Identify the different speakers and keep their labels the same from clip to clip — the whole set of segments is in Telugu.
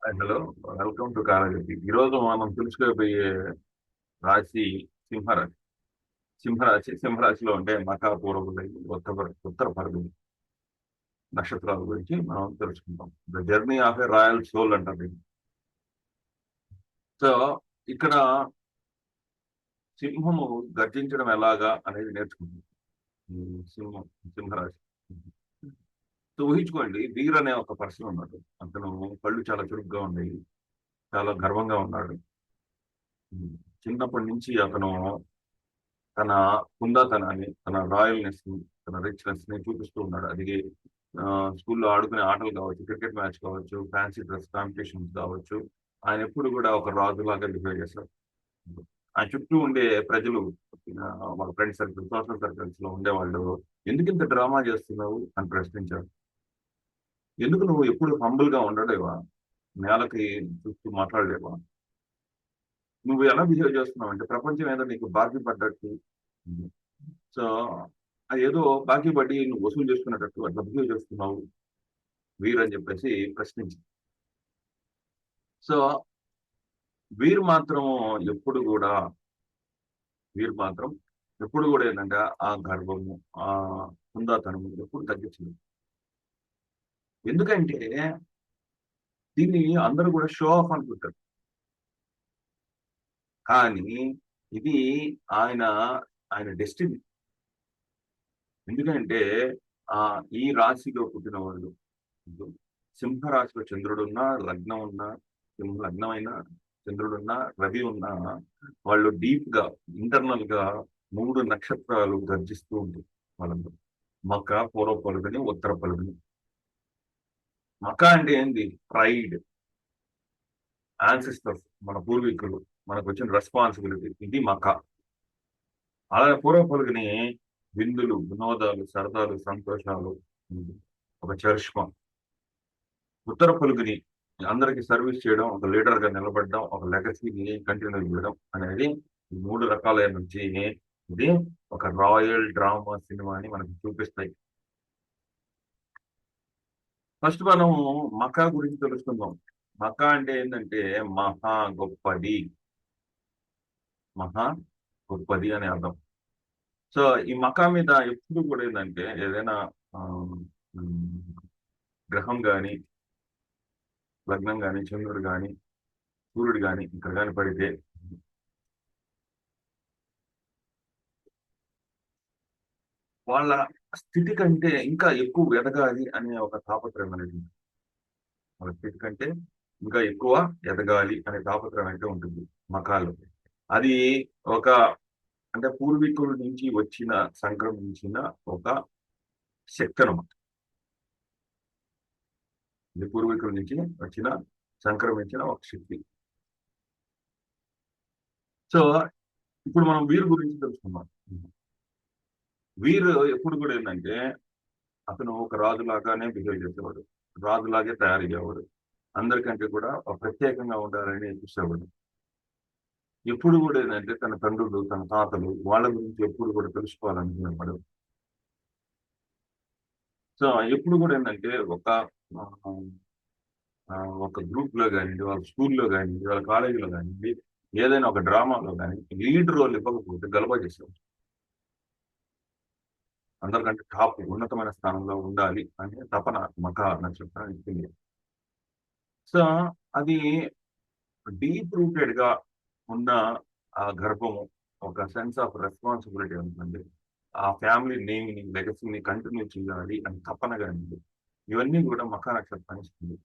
Speaker 1: Hello, welcome to కాలగతి. ఈరోజు మనం తెలుసుకోబోయే రాశి సింహరాశి. సింహరాశిలో ఉంటే మకా, పూర్వపులై, ఉత్తర పర్వతం నక్షత్రాల గురించి మనం తెలుసుకుంటాం. The journey of a royal soul అంటారు దీన్ని. సో ఇక్కడ సింహము గర్జించడం ఎలాగా అనేది నేర్చుకుంటాం. సింహం, సింహరాశి. సో ఊహించుకోండి, వీర్ అనే ఒక పర్సన్ ఉన్నాడు. అతను కళ్ళు చాలా చురుగ్గా ఉన్నాయి, చాలా గర్వంగా ఉన్నాడు. చిన్నప్పటి నుంచి అతను తన హుందాతనాన్ని, తన రాయల్నెస్ ని, తన రిచ్నెస్ ని చూపిస్తూ ఉన్నాడు. అది ఆ, స్కూల్లో ఆడుకునే ఆటలు కావచ్చు, క్రికెట్ మ్యాచ్ కావచ్చు, ఫ్యాన్సీ డ్రెస్ కాంపిటీషన్స్ కావచ్చు. ఆయన ఎప్పుడు కూడా ఒక రాజులాగా బిహేవ్ చేశారు. ఆయన చుట్టూ ఉండే ప్రజలు, ఆ, వాళ్ళ ఫ్రెండ్ సర్కిల్, సోషల్ సర్కిల్స్ లో ఉండేవాళ్ళు, ఎందుకు ఇంత డ్రామా చేస్తున్నావు అని ప్రశ్నించారు. ఎందుకు నువ్వు ఎప్పుడు హంబుల్ గా ఉండలేవా? నేలకి చూస్తూ మాట్లాడలేవా? నువ్వు ఎలా బిహేవ్ చేస్తున్నావు అంటే ప్రపంచం ఏదో నీకు బాకీ పడ్డట్టు. సో అదేదో బాకీ పడి నువ్వు వసూలు చేసుకునేటట్టు అట్లా బిహేవ్ చేస్తున్నావు వీర్ అని చెప్పేసి ప్రశ్నించింది. సో వీరు మాత్రం ఎప్పుడు కూడా వీరు మాత్రం ఎప్పుడు కూడా ఏంటంటే ఆ గర్వము, ఆ హుందాతనము ఎప్పుడు తగ్గించింది. ఎందుకంటే దీన్ని అందరూ కూడా షో ఆఫ్ అనుకుంటారు. కానీ ఇది ఆయన ఆయన డెస్టినీ. ఎందుకంటే ఆ ఈ రాశిలో పుట్టిన వాళ్ళు, సింహరాశిలో చంద్రుడున్నా, లగ్నం ఉన్నా, సింహ లగ్నమైన చంద్రుడున్నా, రవి ఉన్నా, వాళ్ళు డీప్ గా, ఇంటర్నల్ గా మూడు నక్షత్రాలు గర్జిస్తూ ఉంటాయి వాళ్ళందరూ. మక, పూర్వ పలుగుని, ఉత్తర పలుగుని. మక అంటే ఏంది? ప్రైడ్, యాన్సిస్టర్స్, మన పూర్వీకులు, మనకు వచ్చిన రెస్పాన్సిబిలిటీ, ఇది మక. అలాగే పూర్వ పలుగుని విందులు, వినోదాలు, సరదాలు, సంతోషాలు, ఒక చరిష్మా. ఉత్తర పలుకుని అందరికి సర్వీస్ చేయడం, ఒక లీడర్ గా నిలబడడం, ఒక లెగసీని కంటిన్యూ చేయడం అనేది ఈ మూడు రకాలైన నుంచి ఇది ఒక రాయల్ డ్రామా సినిమాని మనకి చూపిస్తాయి. ఫస్ట్ మనం మకా గురించి తెలుసుకుందాం. మకా అంటే ఏంటంటే మహా గొప్పది, మహా గొప్పది అని అర్థం. సో ఈ మకా మీద ఎప్పుడు కూడా ఏంటంటే ఏదైనా ఆ, ఉమ్, గ్రహం గాని, లగ్నం గాని, చంద్రుడు గాని, సూర్యుడు గాని ఇక్కడ గాని పడితే వాళ్ళ స్థితి కంటే ఇంకా ఎక్కువ ఎదగాలి అనే ఒక తాపత్రయం అనేది ఉంటుంది. వాళ్ళ స్థితి కంటే ఇంకా ఎక్కువ ఎదగాలి అనే తాపత్రయం అయితే ఉంటుంది మకాలు. అది ఒక, అంటే పూర్వీకుల నుంచి వచ్చిన, సంక్రమించిన ఒక శక్తి అన్నమాట. ఇది పూర్వీకుల నుంచి వచ్చిన, సంక్రమించిన ఒక శక్తి. సో ఇప్పుడు మనం వీరు గురించి తెలుసుకున్నాం. వీరు ఎప్పుడు కూడా ఏంటంటే అతను ఒక రాజులాగానే బిహేవ్ చేసేవాడు, రాజులాగే తయారయ్యేవాడు. అందరికంటే కూడా ఒక ప్రత్యేకంగా ఉండాలని చూసేవాడు. ఎప్పుడు కూడా ఏంటంటే తన తండ్రులు, తన తాతలు వాళ్ళ గురించి ఎప్పుడు కూడా తెలుసుకోవాలనుకునేవాడు. సో ఎప్పుడు కూడా ఏంటంటే ఆ, ఆ, ఒక గ్రూప్ లో కానివ్వండి, వాళ్ళ స్కూల్లో కానివ్వండి, వాళ్ళ కాలేజీలో కానివ్వండి, ఏదైనా ఒక డ్రామాలో కానీ లీడ్ రోల్ ఇవ్వకపోతే గలబా చేసేవాడు. అందరికంటే టాప్ ఉన్నతమైన స్థానంలో ఉండాలి అనే తపన మక నక్షత్రం ఇచ్చింది. సో అది డీప్ రూటెడ్ గా ఉన్న ఆ గర్భము, ఒక సెన్స్ ఆఫ్ రెస్పాన్సిబిలిటీ ఉంటుంది. ఆ ఫ్యామిలీ నేమ్ ని, లెగసీని కంటిన్యూ చేయాలి అని తపనగా ఉంది. ఇవన్నీ కూడా మకా నక్షత్రాన్ని ఇస్తుంది.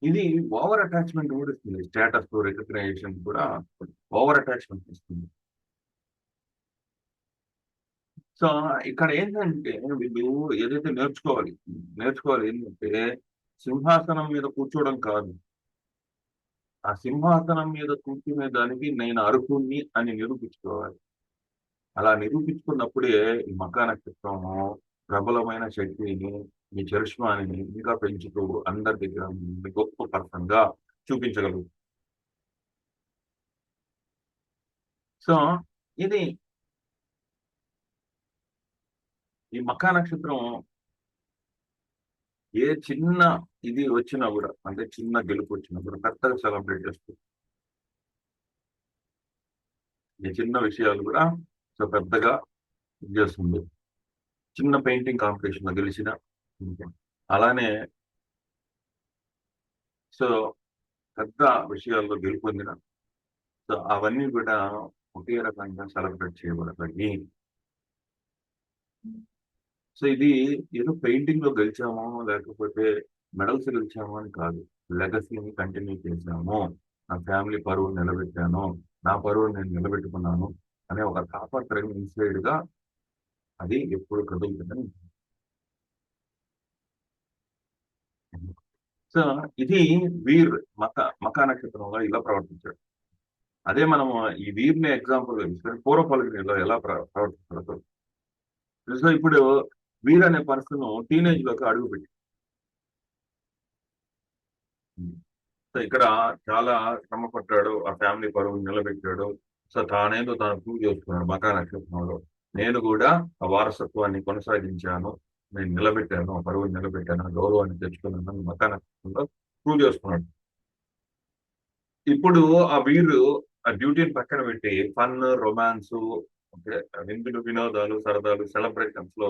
Speaker 1: ఇది ఓవర్ అటాచ్మెంట్ కూడా ఇస్తుంది. స్టేటస్, రికగ్నైజేషన్ కూడా ఓవర్ అటాచ్మెంట్ ఇస్తుంది. సో ఇక్కడ ఏంటంటే వీళ్ళు ఏదైతే నేర్చుకోవాలి ఏంటంటే సింహాసనం మీద కూర్చోవడం కాదు, ఆ సింహాసనం మీద కూర్చునే దానికి నేను అర్హుణ్ణి అని నిరూపించుకోవాలి. అలా నిరూపించుకున్నప్పుడే ఈ మకా నక్షత్రము ప్రబలమైన శక్తిని, ఈ చరిష్మాని ఇంకా పెంచుతూ అందరి దగ్గర గొప్ప పర్సన్ గా చూపించగలరు. సో ఇది ఈ మకా నక్షత్రం ఏ చిన్న ఇది వచ్చినా కూడా, అంటే చిన్న గెలుపు వచ్చినా కూడా పెద్దగా సెలబ్రేట్ చేస్తుంది. ఈ చిన్న విషయాలు కూడా సో పెద్దగా ఇది చేస్తుంది. చిన్న పెయింటింగ్ కాంపిటీషన్ లో గెలిచిన, అలానే సో పెద్ద విషయాల్లో గెలుపొందిన, సో అవన్నీ కూడా ఒకే రకంగా సెలబ్రేట్ చేయబడతాయి. సో ఇది ఏదో పెయింటింగ్ లో గెలిచామో లేకపోతే మెడల్స్ గెలిచామో అని కాదు. లెగసీని కంటిన్యూ చేశాము, నా ఫ్యామిలీ పరువు నిలబెట్టాను, నా పరువు నేను నిలబెట్టుకున్నాను అనే ఒక తాపత్రయం ఇన్సైడ్ గా అది ఎప్పుడు కదులుతుందని. సో ఇది వీర్ మకా నక్షత్రంలో ఇలా ప్రవర్తించాడు. అదే మనం ఈ వీర్ని ఎగ్జాంపుల్ తీసుకొని పూర్వ పలుకునిలో ఎలా ప్రవర్తిస్తాడు. సో ఇప్పుడు వీర్ అనే పర్సన్ టీనేజ్ లోకి అడుగుపెట్టి, సో ఇక్కడ చాలా శ్రమ పడ్డాడు, ఆ ఫ్యామిలీ పరువు నిలబెట్టాడు. సో తానేదో తాను ప్రూవ్ చేసుకున్నాడు మకా నక్షత్రంలో. నేను కూడా ఆ వారసత్వాన్ని కొనసాగించాను, నేను నిలబెట్టాను, ఆ పరువుని నిలబెట్టాను, ఆ గౌరవాన్ని తెచ్చుకున్నాను మకా నక్షత్రంలో ప్రూవ్ చేసుకున్నాడు. ఇప్పుడు ఆ వీరు ఆ డ్యూటీని పక్కన పెట్టి ఫన్, రొమాన్స్, విందులు, వినోదాలు, సరదాలు, సెలబ్రేషన్స్ లో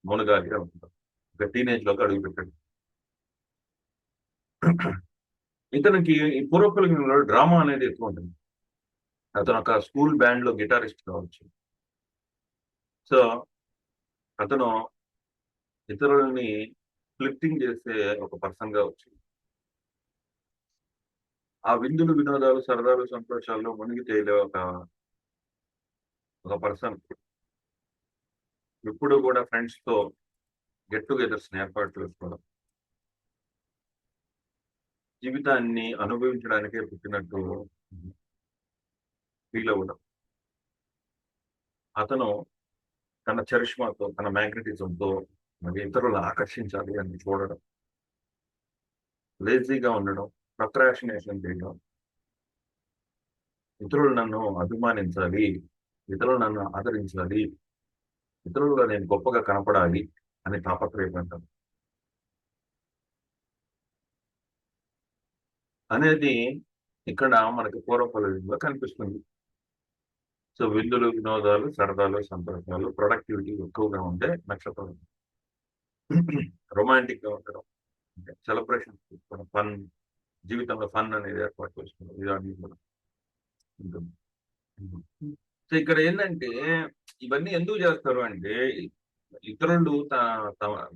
Speaker 1: మునగాలి అనుకుంటారు. ఒక టీనేజ్ లోకి అడుగు పెట్టాడు. ఇతనికి ఈ పూర్వకులంలో డ్రామా అనేది ఎక్కువ ఉంటుంది. అతను ఒక స్కూల్ బ్యాండ్ లో గిటారిస్ట్ కావచ్చు. సో అతను ఇతరులని ఫ్లిప్టింగ్ చేసే ఒక పర్సన్ గా వచ్చి ఆ విందులు, వినోదాలు, సరదాలు, సంతోషాల్లో మునిగి తేలే ఒక పర్సన్ ఎప్పుడు కూడా ఫ్రెండ్స్ తో గెట్ టుగెదర్స్ ఏర్పాటు చేసుకోవడం, జీవితాన్ని అనుభవించడానికే పుట్టినట్టు ఫీల్ అవ్వడం, అతను తన చరిష్మాతో, తన మ్యాగ్నెటిజంతో మరి ఇతరులను ఆకర్షించాలి అని చూడడం, లేజీగా ఉండడం, ప్రొక్రాస్టినేషన్ చేయడం, ఇతరులు నన్ను అభిమానించాలి, ఇతరులు నన్ను ఆదరించాలి, ఇతరులలో నేను గొప్పగా కనపడాలి అని తాపత్రయపడ్డాను అనేది ఇక్కడ మనకి పూర్వపరంగా కనిపిస్తుంది. సో విందులు, వినోదాలు, సరదాలు, సంతోషాలు, ప్రొడక్టివిటీ ఎక్కువగా ఉంటే నక్షత్రం. రొమాంటిక్ గా ఉండడం, సెలబ్రేషన్ చేసుకోవడం, ఫన్, జీవితంలో ఫన్ అనేది ఏర్పాటు చేసుకోవడం, ఇవన్నీ కూడా ఉంటుంది. సో ఇక్కడ ఏంటంటే ఇవన్నీ ఎందుకు చేస్తారు అంటే ఇతరులు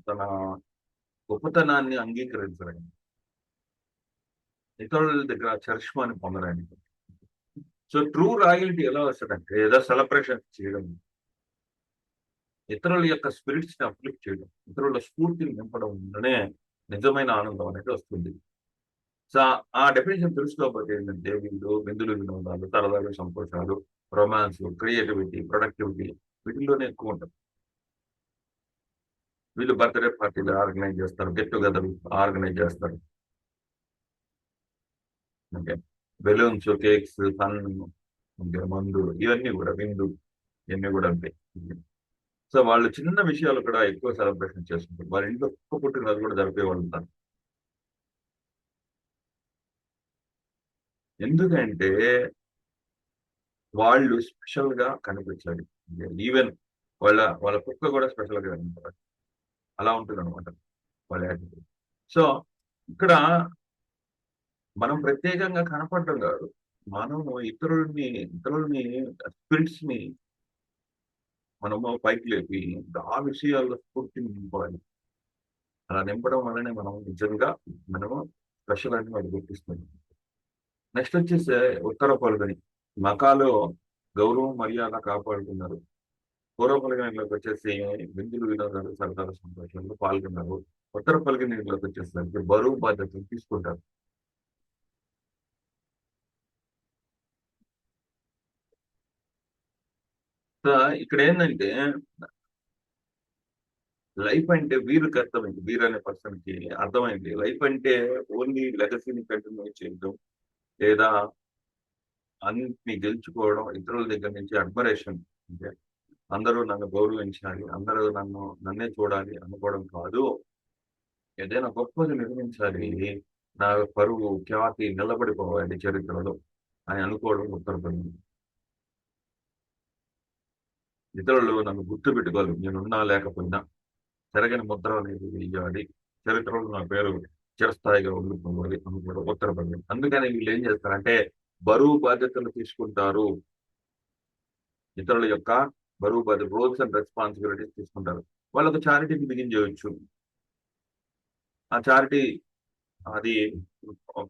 Speaker 1: తన గొప్పతనాన్ని అంగీకరించడానికి, ఇతరుల దగ్గర చరిష్మాని పొందడానికి. సో ట్రూ రాయల్టీ ఎలా వస్తుందంటే ఏదో సెలబ్రేషన్ చేయడం, ఇతరుల యొక్క స్పిరిట్స్ ని అప్లిఫ్ట్ చేయడం, ఇతరుల స్ఫూర్తిని నింపడం వల్లనే నిజమైన ఆనందం అనేది వస్తుంది. సో ఆ డెఫినేషన్ తెలుసుకోకపోతే ఏంటంటే వీళ్ళు విందులు, వినోదాలు, సరదాలు, సంతోషాలు, రొమాన్స్, క్రియేటివిటీ, ప్రొడక్టివిటీ వీటిల్లోనే ఎక్కువ ఉంటుంది. వీళ్ళు బర్త్డే పార్టీలు ఆర్గనైజ్ చేస్తారు, గెట్ టుగెదర్ ఆర్గనైజ్ చేస్తారు, ఓకే, బెలూన్స్, కేక్స్, ఫన్, మందు, ఇవన్నీ కూడా విందు, ఇవన్నీ కూడా ఉంటాయి. సో వాళ్ళు చిన్న విషయాలు కూడా ఎక్కువ సెలబ్రేషన్ చేసుకుంటారు. వాళ్ళ ఇంట్లో కుక్క పుట్టినది కూడా జరిపే వాళ్ళు ఉంటారు. ఎందుకంటే వాళ్ళు స్పెషల్ గా కనిపించాలి. ఈవెన్ వాళ్ళ కుక్క కూడా స్పెషల్ గా కనిపించాలి. అలా ఉంటుంది అనమాట వాళ్ళ యాటిట్యూడ్. సో ఇక్కడ మనం ప్రత్యేకంగా కనపడటం కాదు, మనం ఇతరులని స్పిరిట్స్ ని మనము పైకి లేపి ఆ విషయాల్లో స్ఫూర్తిని నింపాలి. అలా నింపడం వల్లనే మనం నిజంగా మనము స్పెషల్ అని వాళ్ళు గుర్తిస్తున్నాం. నెక్స్ట్ వచ్చేసి ఉత్తర పలుగని మకాలో గౌరవం, మర్యాద కాపాడుతున్నారు. పూర్వ పలుగనిలోకి వచ్చేసి విందులు, వినోదాలు, సరదాల, సంతోషాలు పాల్గొన్నారు. ఉత్తర పలుగనిలోకి వచ్చేసరికి బరువు బాధ్యతలు తీసుకుంటారు. సో ఇక్కడ ఏంటంటే లైఫ్ అంటే వీరికి అర్థమైంది, వీర్ అనే పర్సన్ కి అర్థమైంది లైఫ్ అంటే ఓన్లీ లెగసీని కంటిన్యూ చేయడం, లేదా అన్నిటిని గెలుచుకోవడం, ఇతరుల దగ్గర నుంచి అడ్మరేషన్, అంటే అందరూ నన్ను గౌరవించాలి, అందరూ నన్నే చూడాలి అనుకోవడం కాదు. ఏదైనా గొప్పది నిర్మించాలి, నా పరువు ఖ్యాతి నిలబడిపోవాలి చరిత్రలో అని అనుకోవడం ఉత్తరపల్లి. ఇతరులు నన్ను గుర్తుపెట్టుకోవాలి, నేనున్నా లేకపోయినా చెరగని ముద్ర అనేది వేయాలి, చరిత్రలో నా పేరు చిరస్థాయిగా ఉండిపోవాలి అనుకోవడం ఉత్తరపల్లి. అందుకని వీళ్ళు ఏం చేస్తారంటే బరువు బాధ్యతలు తీసుకుంటారు, ఇతరుల యొక్క బరువు బాధ్యత, రోల్స్ అండ్ రెస్పాన్సిబిలిటీస్ తీసుకుంటారు. వాళ్ళకు చారిటీకి బిగిన్ చేయొచ్చు. ఆ చారిటీ అది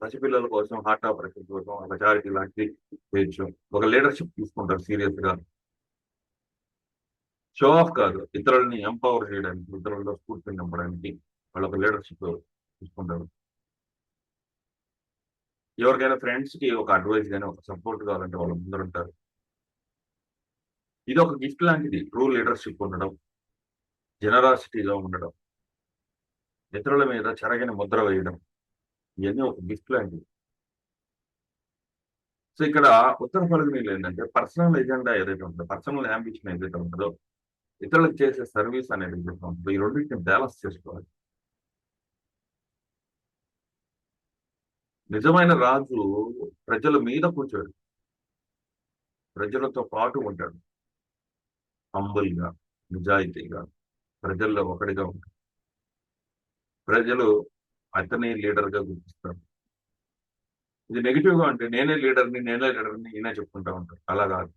Speaker 1: పసిపిల్లల కోసం, హార్ట్ ఆపరేషన్ కోసం ఒక చారిటీ లాంటిది చేయొచ్చు. ఒక లీడర్షిప్ తీసుకుంటారు సీరియస్ గా, షో ఆఫ్ కాదు, ఇతరులని ఎంపవర్ చేయడానికి, ఇతరులలో స్ఫూర్తిని నింపడానికి వాళ్ళు ఒక లీడర్షిప్ తీసుకుంటారు. ఎవరికైనా ఫ్రెండ్స్ కి ఒక అడ్వైస్ కానీ ఒక సపోర్ట్ కావాలంటే వాళ్ళు ముందరుంటారు. ఇది ఒక గిఫ్ట్ లాంటిది, ట్రూ లీడర్షిప్ ఉండడం, జనరాసిటీగా ఉండడం, ఇతరుల మీద చెరగని ముద్ర వేయడం, ఇవన్నీ ఒక గిఫ్ట్ లాంటివి. సో ఇక్కడ ఉత్తర ఫల్గునీలు ఏంటంటే పర్సనల్ ఎజెండా ఏదైతే ఉంటుందో, పర్సనల్ అంబిషన్ ఏదైతే ఉంటుందో, ఇతరులకు చేసే సర్వీస్ అనేది ఏదైతే ఉంటుందో, ఈ రెండింటిని బ్యాలెన్స్ చేసుకోవాలి. నిజమైన రాజు ప్రజల మీద కూర్చోడు, ప్రజలతో పాటు ఉంటాడు, హంబుల్ గా, నిజాయితీగా, ప్రజల్లో ఒకటిగా ఉంటాడు. ప్రజలు అతనే లీడర్ గా గుర్తిస్తారు. ఇది నెగిటివ్ గా అంటే నేనే లీడర్ని ఈయనే చెప్పుకుంటా ఉంటారు. అలా కాదు,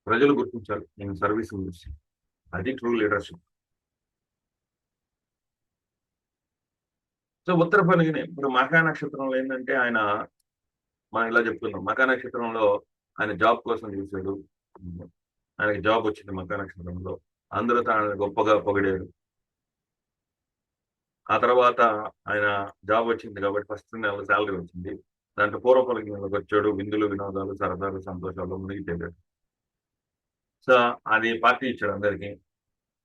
Speaker 1: ప్రజలు గుర్తించాలి నేను సర్వీస్ గురించి. అది ట్రూ లీడర్షిప్. సో ఉత్తర ఫల్గుని ఇప్పుడు మఖా నక్షత్రంలో ఏంటంటే ఆయన, మనం ఇలా చెప్తున్నాం, మఖా నక్షత్రంలో ఆయన జాబ్ కోసం చూశాడు, ఆయనకి జాబ్ వచ్చింది మఖా నక్షత్రంలో, అందరూ తనని గొప్పగా పొగిడారు. ఆ తర్వాత ఆయన జాబ్ వచ్చింది కాబట్టి ఫస్ట్ నెల శాలరీ వచ్చింది, దాంట్లో పూర్వ ఫల్గునిలోకి వచ్చాడు, విందులు వినోదాలు సరదాలు సంతోషాలు మునిగి తేలాడు. సో అది పార్టీ ఇచ్చాడు అందరికి,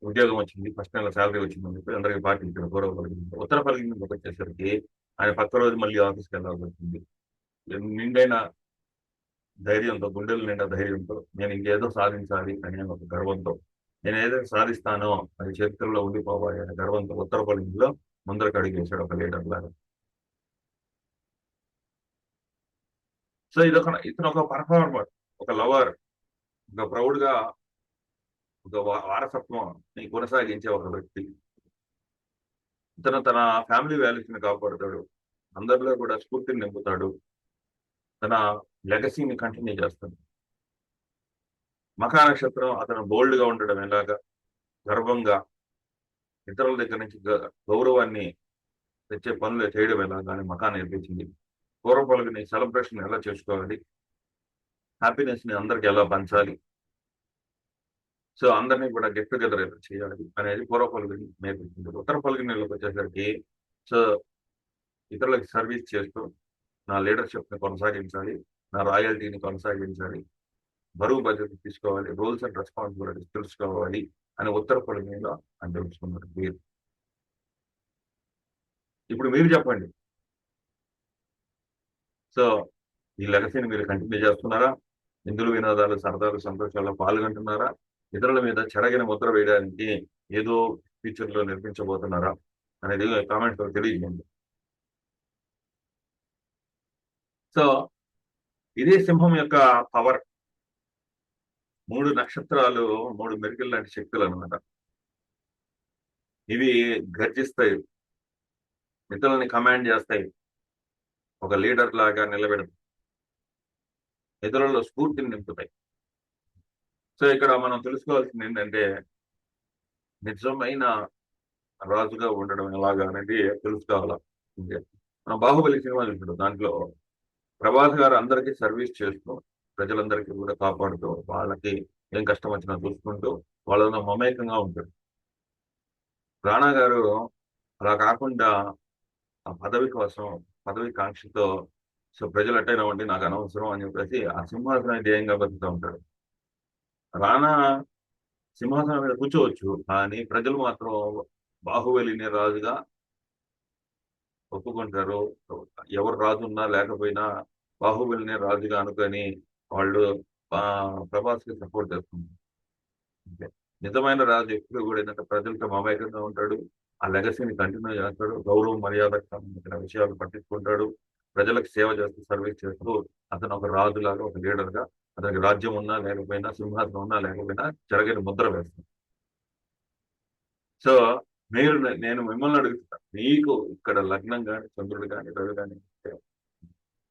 Speaker 1: ఉద్యోగం వచ్చింది, ఫస్ట్ నెల శాలరీ వచ్చింది అని చెప్పి అందరికి పార్టీ ఇచ్చాడు పూర్వ ఫల్గుని. ఉత్తర ఫల్గునికి వచ్చేసరికి ఆయన పక్క రోజు మళ్ళీ ఆఫీస్కి వెళ్ళాల్సి వచ్చింది. నిండైన ధైర్యంతో, గుండెల నిండా ధైర్యంతో, నేను ఇంకేదో సాధించాలి అనే ఒక గర్వంతో, నేను ఏదైతే సాధిస్తానో అది చరిత్రలో ఉండిపోవాలి అనే గర్వంతో ఉత్తర ఫల్గునిలో ముందరకు అడుగు వేశాడు ఒక లీడర్ లాగా. సో ఇతను ఒక పర్ఫార్మర్, ఒక లవర్, ఒక ప్రౌడ్ గా, ఒక వారసత్వం ని కొనసాగించే ఒక వ్యక్తి. ఇతను తన ఫ్యామిలీ వాల్యూస్ ని కాపాడుతాడు, అందరిలో కూడా స్ఫూర్తిని నింపుతాడు, తన లెగసీని కంటిన్యూ చేస్తాడు. మఖా నక్షత్రం అతను బోల్డ్ గా ఉండడం ఎలాగా, గర్వంగా, ఇతరుల దగ్గర నుంచి గౌరవాన్ని తెచ్చే పనులు చేయడం ఎలాగా అని మఖా నేర్పించింది. పూర్వ ఫల్గుని సెలబ్రేషన్ ఎలా చేసుకోవాలి, హ్యాపీనెస్ ని అందరికి ఎలా పంచాలి, సో అందరినీ కూడా గెట్ టుగెదర్ ఎలా చేయాలి అనేది పూర్వ ఫల్గుని నేర్పించింది. ఉత్తర ఫల్గునిలోకి వచ్చేసరికి సో ఇతరులకు సర్వీస్ చేస్తూ నా లీడర్షిప్ ని కొనసాగించాలి, నా రాయల్టీని కొనసాగించాలి, బరువు బాధ్యత తీసుకోవాలి, రూల్స్ అండ్ రెస్పాన్సిబిలిటీస్ తెలుసుకోవాలి అని ఉత్తర ఫల్గునిలో అని తెలుసుకున్నారు మీరు. ఇప్పుడు మీరు చెప్పండి, సో ఈ లెగసీని మీరు కంటిన్యూ చేస్తున్నారా, విందులు వినోదాలు సరదాలు సంతోషాల్లో పాల్గొంటున్నారా, ఇతరుల మీద చెరగిన ముద్ర వేయడానికి ఏదో ఫ్యూచర్ లో నిర్మించబోతున్నారా అనేది కామెంట్ లో తెలియజేయండి. సో ఇదే సింహం యొక్క పవర్. 3 నక్షత్రాలు, 3 మెరుపులు లాంటి శక్తులు అనమాట. ఇవి గర్జిస్తాయి, ఇతరులని కమాండ్ చేస్తాయి, ఒక లీడర్ లాగా నిలబెడతాయి, ఇతరులలో స్ఫూర్తిని నింపుతాయి. సో ఇక్కడ మనం తెలుసుకోవాల్సింది ఏంటంటే నిజమైన రాజుగా ఉండడం ఎలాగా అనేది తెలుసుకోవాలా. అంటే మనం బాహుబలి సినిమా చూసాడు, దాంట్లో ప్రభాస్ గారు అందరికీ సర్వీస్ చేస్తూ, ప్రజలందరికీ కూడా కాపాడుతూ, వాళ్ళకి ఏం కష్టం వచ్చినా చూసుకుంటూ వాళ్ళతో మమేకంగా ఉంటాడు. రాణా గారు అలా కాకుండా ఆ పదవి కోసం, పదవి కాంక్షతో, సో ప్రజలు ఎట్టయినా ఉండి నాకు అనవసరం అని చెప్పేసి ఆ సింహాసనం ధ్యేయంగా బతుకుతూ ఉంటాడు. రాణా సింహాసనం మీద కూర్చోవచ్చు, కానీ ప్రజలు మాత్రం బాహుబలిని రాజుగా ఒప్పుకుంటారు. ఎవరు రాజు ఉన్నా లేకపోయినా బాహుబలిని రాజుగా అనుకొని వాళ్ళు ఆ ప్రభాస్ కి సపోర్ట్ చేస్తున్నారు. అంతే. నిజమైన రాజు ఎప్పుడు కూడా ఏంటంటే ప్రజలతో మమేకంగా ఉంటాడు, ఆ లెగసీని కంటిన్యూ చేస్తాడు. గౌరవ మర్యాదకు సంబంధించిన విషయాలు పట్టించుకుంటాడు. ప్రజలకు సేవ చేస్తూ సర్వీస్ చేస్తూ అతను ఒక రాజులాగా, ఒక లీడర్గా, అతనికి రాజ్యం ఉన్నా లేకపోయినా, సింహాసనం ఉన్నా లేకపోయినా జరగని ముద్ర వేస్తాడు. సో మీరు నేను మిమ్మల్ని అడుగుతున్నా, మీకు ఇక్కడ లగ్నం కానీ, చంద్రుడు కానీ, రవి కానీ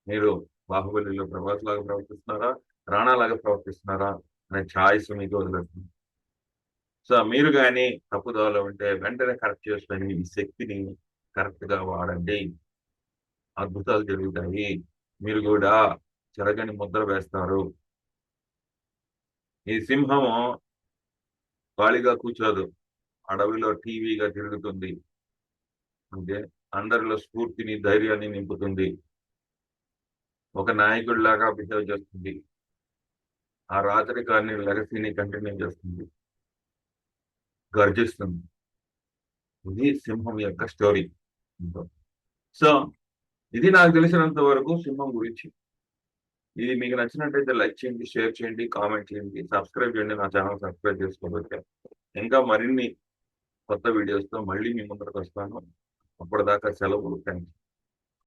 Speaker 1: మీరు బాహుబలిలో ప్రభాస్ లాగా ప్రవర్తిస్తున్నారా, రాణా లాగా ప్రవర్తిస్తున్నారా అనే ఛాయిస్ మీకు వదిలేస్తుంది. సో మీరు కానీ తప్పుదోవలో ఉంటే వెంటనే కరెక్ట్ చేసుకొని ఈ శక్తిని కరెక్ట్ గా వాడండి. అద్భుతాలు జరుగుతాయి. మీరు కూడా చెరగని ముద్ర వేస్తారు. ఈ సింహము ఖాళీగా కూర్చోదు, అడవిలో టీవీగా తిరుగుతుంది. అంటే అందరిలో స్ఫూర్తిని, ధైర్యాన్ని నింపుతుంది. ఒక నాయకుడిలాగా బిహేవ్ చేస్తుంది. ఆ రాత్రికాన్ని లెగసీని కంటిన్యూ చేస్తుంది, గర్జిస్తుంది. ఇది సింహం యొక్క స్టోరీ. సో ఇది నాకు తెలిసినంత వరకు సింహం గురించి. ఇది మీకు నచ్చినట్టయితే లైక్ చేయండి, షేర్ చేయండి, కామెంట్ చేయండి, సబ్స్క్రైబ్ చేయండి. నా ఛానల్ సబ్స్క్రైబ్ చేసుకోవచ్చు. ఇంకా మరిన్ని కొత్త వీడియోస్తో మళ్ళీ మీ ముందరకు వస్తాను. అప్పటిదాకా సెలవు. Thank you.